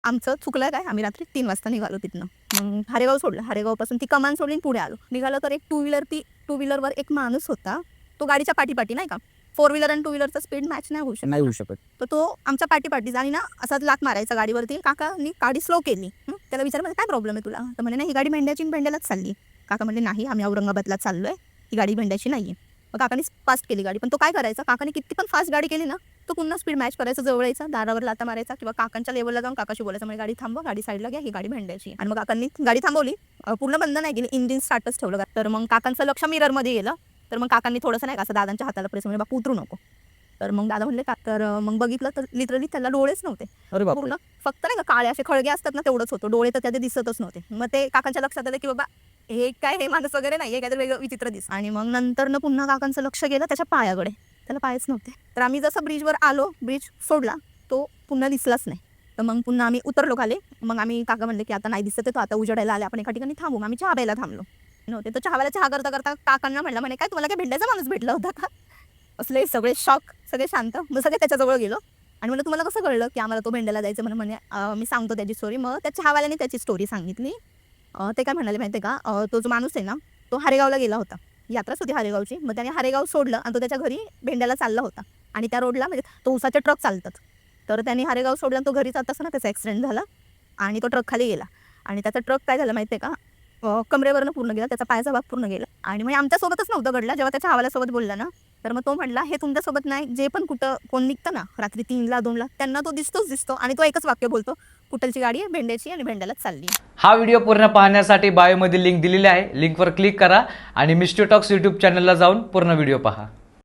आमचं चुकलं काय, आम्ही रात्री 3 वाजता निघालो तिथनं. मग हारेगाव सोडलं, हारेगावपासून ती कमान सोडली पुढे आलो. निघालो तर एक टू व्हीलरवर एक माणूस होता, तो गाडीच्या पाठी नाही का, 4 व्हीलर आणि 2 व्हीलरचा स्पीड मॅच नाही होऊ शकत. तर तो आमच्या पाठी आणि ना असाच लात मारायचा गाडीवरती. काकांनी गाडी स्लो केली. त्याला विचारलं काय प्रॉब्लेम आहे तुला, तर म्हणे नाही ही गाडी भेंड्याची भेंड्यालाच चालली. काका म्हणले नाही आम्ही औरंगाबादला चाललोय, ही गाडी भेंड्याची नाही आहे. मग काकांनी फास्ट केली गाडी, पण तो काय करायचा, काकाने किती पण फास्ट गाडी केली ना, तो पुन्हा स्पीड मॅच करायचा, जवळ यायचा, दारावर लाता मारायचा किंवा काकांच्या लेवलला जाऊन काकाशी बोलायचं, म्हणजे गाडी थांबवा, गाडी साईडला घ्या, ही गाडी भेंड्याची. आणि मग काकांनी गाडी थांबवली, पूर्ण बंद नाही केली, इंजिन स्टार्टच ठेवलं. तर मग काकांचं लक्ष मिररमध्ये गेलं. तर मग काकांनी थोडंसं नाही का असं दादांच्या हाताला प्रेस म्हणजे बापू उतरू नको. तर मग दादा म्हणले का, तर मग बघितलं तर लिटरली त्याला डोळेच नव्हते. पूर्ण फक्त नाही का काळे असे खळगे असतात ना तेवढंच होतं, डोळे तर त्याचे दिसतच नव्हते. मग ते काकांच्या लक्षात आलं की बाबा हे काय, हे माणूस वगैरे नाही, हे काहीतरी वेगळं विचित्र दिसत. आणि मग नंतर न पुन्हा काकांचं लक्ष गेलं त्याच्या पायाकडे, त्याला पायच नव्हते. तर आम्ही जसं ब्रिजवर आलो, ब्रिज सोडला, तो पुन्हा दिसलाच नाही. तर मग पुन्हा आम्ही उतरलो खाली. मग आम्ही काका म्हणले की आता नाही दिसत, तो आता उजेडायला आले, आपण एका ठिकाणी थांबू. आम्ही चहा प्यायला थांबलो नव्हते. तर चहा करता करता काकांना म्हणलं म्हणे काय तुम्हाला काय भेंड्याचा माणूस भेटला होता का. असले सगळे शॉक, सगळे शांत. मग सगळे त्याच्याजवळ गेलो आणि म्हणलं तुम्हाला कसं कळलं की आम्हाला तो भेंड्याला जायचं. म्हणे मी सांगतो त्याची स्टोरी. मग त्या चहावाल्याने त्याची स्टोरी सांगितली. ते काय म्हणाले माहिती आहे का, तो जो माणूस आहे ना तो हारेगावला गेला होता, यात्राच होती हारेगावची. मग त्याने हारेगाव सोडलं आणि तो त्याच्या घरी भेंड्याला चालला होता. आणि त्या रोडला म्हणजे तो उसाचे ट्रक चालतात, तर त्याने हारेगाव सोडलं आणि तो घरी जात असताना त्याचा ॲक्सिडेंट झाला आणि तो ट्रक खाली गेला. आणि त्याचा ट्रक काय झालं माहिती आहे का, कमरेवरनं पूर्ण गेला, त्याचा पायाचा भाग पूर्ण गेला. आणि मग आमच्यासोबतच नव्हतं घडला. जेव्हा त्याच्या हवाल्यासोबत बोलला ना, तर मग तो म्हणला हे तुमच्यासोबत नाही, जे पण कुठं कोण निघतं ना रात्री 3ला 2ला त्यांना तो दिसतो. आणि तो एकच वाक्य बोलतो, कुठलची गाडी आहे, भेंड्याची आणि भेंड्यालाच चालली. हा व्हिडिओ पूर्ण पाहण्यासाठी बायोमध्ये लिंक दिलेली आहे, लिंकवर क्लिक करा आणि मिस्ट्री टॉक्स यूट्यूब चॅनलला जाऊन पूर्ण व्हिडिओ पहा.